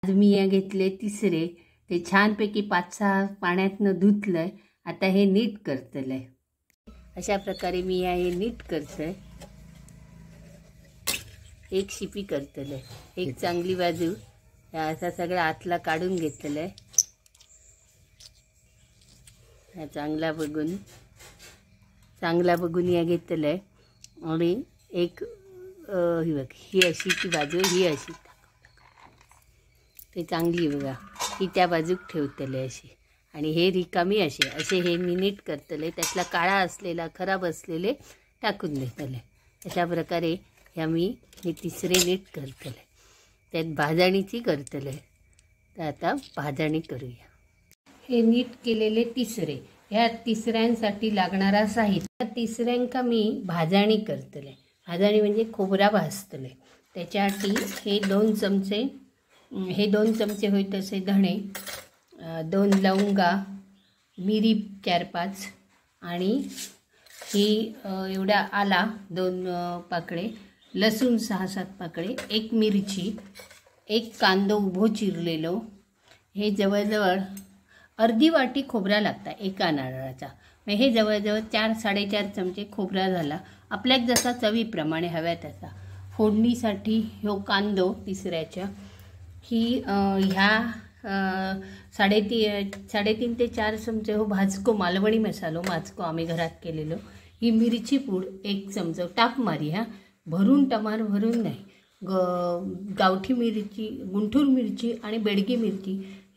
आज मी या घेतले तिसरे, ते छानपैकी 5-6 पाण्यातनं धुतलंय. आता हे नीट करतलंय. अशा प्रकारे मी हे नीट करतोय. एक शिपी करतलंय. एक चांगली बाजू असा सगळा आतला काढून घेतलंय. हा चांगला बघून या घेतलंय. आणि एक ही बघ, ही अशी ती बाजू, ही अशी ते चांगली बघा, ही त्या बाजूक ठेवतले अशी. आणि हे रिकामी असे हे मी नीट करतले. त्यातला काळा असलेला खराब असलेले टाकून देतले. अशा प्रकारे ह्या मी हे तिसरे नीट करतले. त्यात भाजणीची करतले. तर आता भाजणी करूया. हे नीट केलेले तिसरे, ह्या तिसऱ्यांसाठी लागणारा साहित्य. तिसऱ्यांका मी भाजणी करतले. भाजणी म्हणजे खोबरा भाजतले. त्याच्यासाठी हे 2 चमचे होईल तसे धणे, 2 लवंगा, मिरी 4-5 आणि ही एवढा आला 2 पाकळे, लसूण 6-7 पाकळे, 1 मिरची, 1 कांदो उभो चिरलेलो. हे जवळजवळ अर्धी वाटी खोबरा लागता एका नारळाचा. मग हे जवळजवळ 4-4.5 चमचे खोबरा झाला. आपल्याक जसा चवीप्रमाणे हव्या तसा. फोडणीसाठी ह्यो कांदो तिसऱ्याच्या ही ह्या 3.5 ते 4 चमचे हो भाजको मालवणी मसालो भाजको आम्ही घरात केलेलो. ही मिरची पूड 1 चमचो टाक मारी, ह्या भरून टमार भरून नाही. गावठी मिरची, गुंठूर मिरची आणि बेडगी मिरची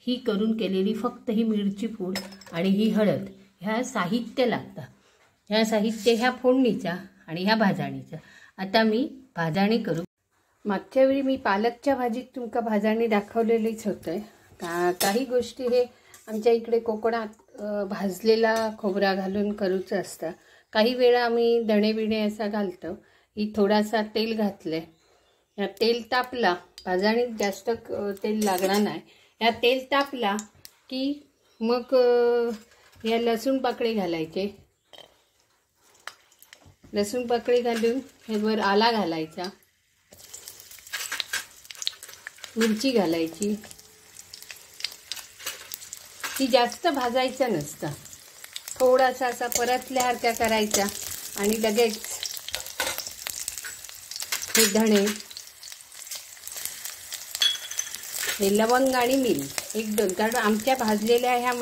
ही करून केलेली फक्त ही मिरची पूड आणि ही हळद, ह्या साहित्य लागतं. ह्या साहित्य ह्या फोडणीचा आणि ह्या भाजणीचा. आता मी भाजणी करू. मागच्या वेळी मी पालकच्या भाजीत तुमका भाजणी दाखवलेलीच होतं. काही गोष्टी हे आमच्या इकडे कोकणात भाजलेला खोबरा घालून करूचं असतं. काही वेळा आम्ही धणे बिणे असा घालतो. ही थोडासा तेल घातलं. ह्या तेल तापला, भाजणीत जास्त तेल लागणार नाही. ह्या तेल तापला की मग ह्या लसूण पाकळी घालायचे. लसूण पाकळी घालून ह्यावर आला घालायचा, मिरची घालायची. ती जास्त भाजायचं नसतं. थोडासा असा परतल्यासारखा करायचा आणि लगेच हे धणे, हे लवंग आणि मिरी 1-2, कारण आमच्या भाजलेल्या ह्या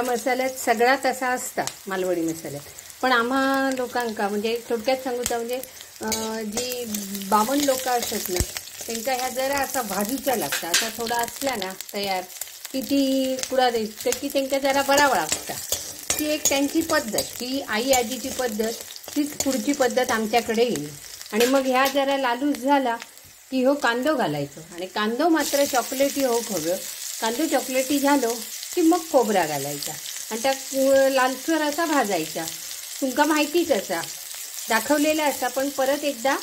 मसाल्यात सगळा तसा असता मालवणी मसाल्यात. पण आम्हा लोकांका म्हणजे थोडक्यात सांगूचा म्हणजे जी बामण लोक असतात ना, त्यांका ह्या जरा असा भाजूचा लागता. असा थोडा असला ना तयार की ती पुढा दिसते की त्यांका जरा बरा लागता. ती एक त्यांची पद्धत, ही आई आजीची पद्धत. तीच पुढची पद्धत आमच्याकडे येईल. आणि मग ह्या जरा लालूस झाला की हो कांदो घालायचो. आणि कांदो मात्र चॉकलेटी हो हवं. कांदो चॉकलेटी झालो की मग खोबरा घालायचा आणि त्या लालसर असा भाजायचा. तुमका माहितीच असा दाखवलेला असा, पण परत एकदा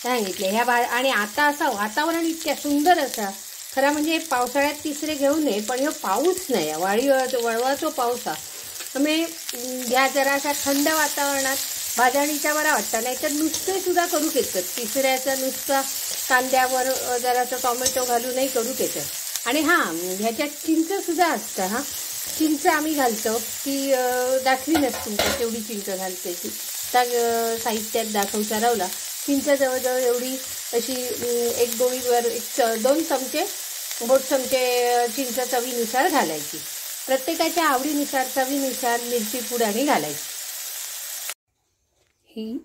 सांगितले ह्या आणि आता असा वातावरण इतक्या सुंदर असा. खरा म्हणजे पावसाळ्यात तिसरे घेऊ नये, पण ह्यो पाऊस नाही, वळवाचो पाऊस हा. त्यामुळे ह्या जरा अशा थंड वातावरणात भाजणीचा बरा वाटतं. नाहीतर नुसते सुद्धा करू शकतात. तिसऱ्याचं नुसतं कांद्यावर जरासं टोमॅटो घालूनही करू शकतात. आणि हां, ह्याच्यात चिंच सुद्धा असतं. हां, चिंच आम्ही घालतो. ती दाखवी नसते तुमच्या तेवढी चिंच घालते. ती त्या साहित्यात दाखवचा रावला. चिंच जवळजवळ एवढी अशी 2 चमचे बोट चमचे चिंच चवीनुसार घालायची. प्रत्येकाच्या आवडीनुसार चवीनुसार मिरची पूड आणि घालायची. ही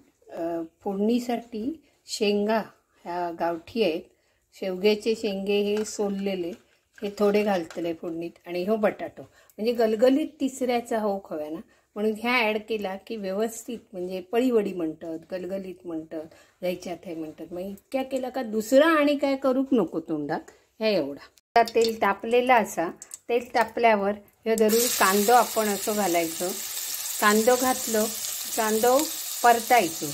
फोडणीसाठी शेंगा ह्या गावठी आहेत. शेवग्याचे शेंगे हे सोललेले हे थोडे घालतले फोडणीत. आणि हो बटाटो म्हणजे गलगलीत तिसऱ्याचा हो खव्या ना, म्हणून ह्या ॲड केला की व्यवस्थित म्हणजे पळीवडी म्हणतात, गलगलीत म्हणतात, जायच्यात हे म्हणतात. मग इतक्या केला का दुसरं आणि काय करूक नको तोंडात. ह्या एवढा तेल तापलेला असा. तेल तापल्यावर हे धरून कांदो आपण असं घालायचं. कांदो घातलो, कांदो परतायचो.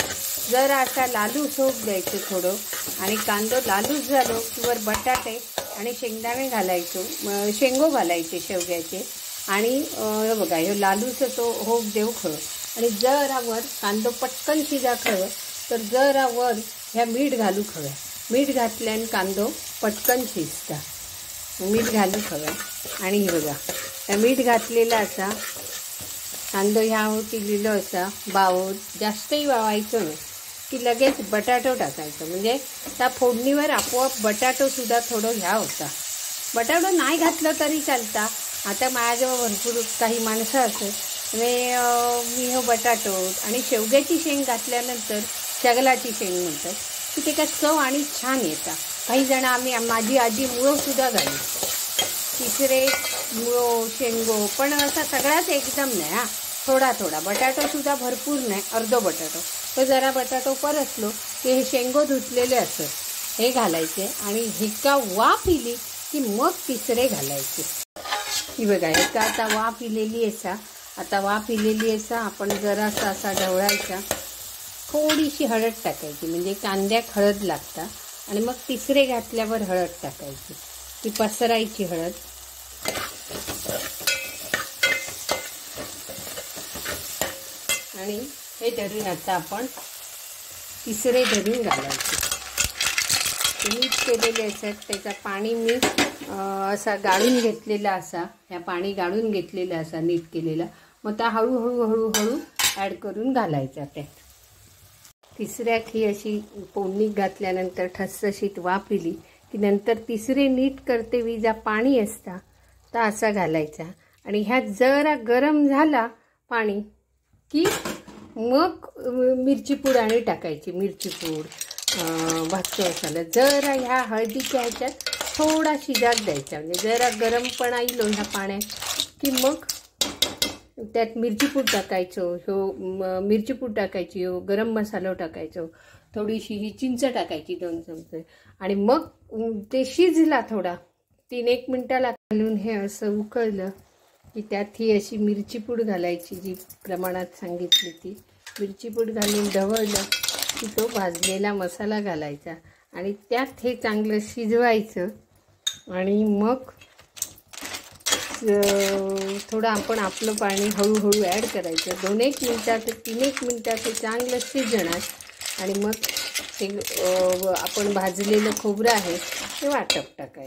जर असा लालूस होप द्यायचं थोडं. आणि कांदो लालूस झालो की वर बटाटे आणि शेंगदाणे घालायचो, शेंगो घालायचे शेवग्याचे. आणि हे बघा हे लालूस तो होप देऊ खवं. आणि जरावर कांदो पटकन शिजा खवं तर जरावर ह्या मीठ घालू खव्या. मीठ घातल्याने कांदो पटकन शिजता. मीठ घालूंक हवं. आणि हे बघा मीठ घातलेलं असा कांदो ह्या केलेलो असा बावून जास्तही वावायचो नाही की लगेच बटाटो टाकायचं. म्हणजे त्या फोडणीवर आपोआप बटाटो सुद्धा थोडं ह्या होता. बटाटो नाही घातलं तरी चालता. आता माझ्याजवळ भरपूर काही माणसं असत मी हो बटाटो आणि शेवग्याची शेंग घातल्यानंतर शगलाची शेंग म्हणतात की ते काय चव आणि छान येतात. काही जण माझी आजी मुळोसुद्धा घाली. तिसरे मुळो शेंगो पण असा सगळाच एकदम नाही. हां थोडा थोडा बटाटोसुद्धा भरपूर नाही. अर्धो बटाटो तो जरा बटाटो परतलो की हे शेंगो धुतलेले असत हे घालायचे आणि हिका वाफ इली की मग तिसरे घालायचे. ही बघा हिका आता वाफ इलेली असा. आता वाफ इलेली असा आपण जरासा असा ढवळायचा. थोडीशी हळद टाकायची म्हणजे कांद्याक हळद लागता. आणि मग तिसरे घातल्यावर हळद टाकायची ती पसरायची हळद. आणि हे धरून आता आपण तिसरे धरून घालायचे. मीठ केलेले असतात त्याचा पाणी मी असा गाळून घेतलेला असा. ह्या पाणी गाळून घेतलेला असा नीट केलेला. मग त्या हळूहळू हळूहळू ॲड करून घालायचा त्यात. तिसऱ्याक ही अशी फोडणी घातल्यानंतर ठसठशीत वाफ इली की नंतर तिसरे नीट करते विजा पाणी असता तर असा घालायचा. आणि ह्यात जरा गरम झाला पाणी की मग मिरची पूड आणि टाकायची. मिरची पूड भाजतो मसाला जरा ह्या हळदीच्या ह्याच्यात थोडा शिजाक द्यायचा. म्हणजे जरा गरमपणा येईल ह्या पाण्यात की मग त्यात मिरची पूड टाकायचो. मिरची पूड टाकायची गरम मसाला टाकायचो. थोडीशी ही चिंच टाकायची 2 चमचे. आणि मग ते शिजला थोडा 3-1 मिनटाला घालून हे असं उकळलं की त्यात ही अशी मिरची पूड घालायची जी प्रमाणात सांगितली ती. मिरची पूड घालून ढवळलं की तो भाजलेला मसाला घालायचा आणि त्यात हे चांगलं शिजवायचं. आणि मग थोडं आपण आपलं पाणी हळूहळू ॲड करायचं. 2-1 मिनटात 3-1 मिनटात हे चांगलं शिजणार. आणि मग हे आपण भाजलेलं खोबरं आहे ते वाटप टाकायचं.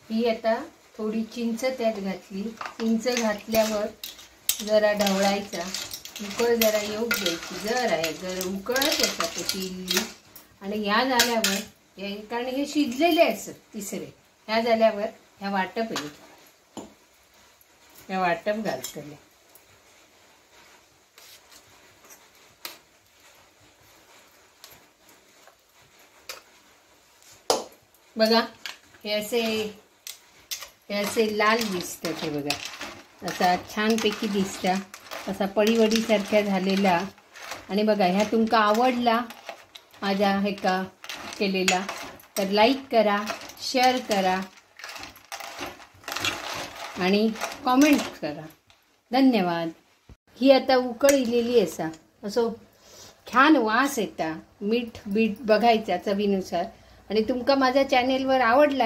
ही आता थोडी चिंच त्यात घातली. चिंच घातल्यावर जरा ढवळायचा. उकळ जरा येऊ द्यायची. जरा उकळत होता तशी. आणि ह्या झाल्यावर कारण हे शिजलेले असत तिसरे ह्या झाल्यावर ह्या वाटप येईल. ह्या वाटप घालतले. बघा हे असे लाल दिसतात. हे बघा असा छानपैकी दिसता. असा पळीवडीसारख्या झालेला. आणि बघा ह्या तुमका आवडला माझ्या हे का केलेला तर लाईक करा, शेअर करा आणि कॉमेंट करा. धन्यवाद. ही आता उकळ इलेली असा. असो छान वास येता. मीठ बघायचा चवीनुसार. आणि तुमका माझ्या चॅनेलवर आवडला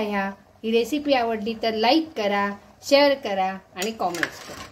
ही रेसिपी आवडली तर लाईक करा, शेअर करा आणि कॉमेंट्स करा.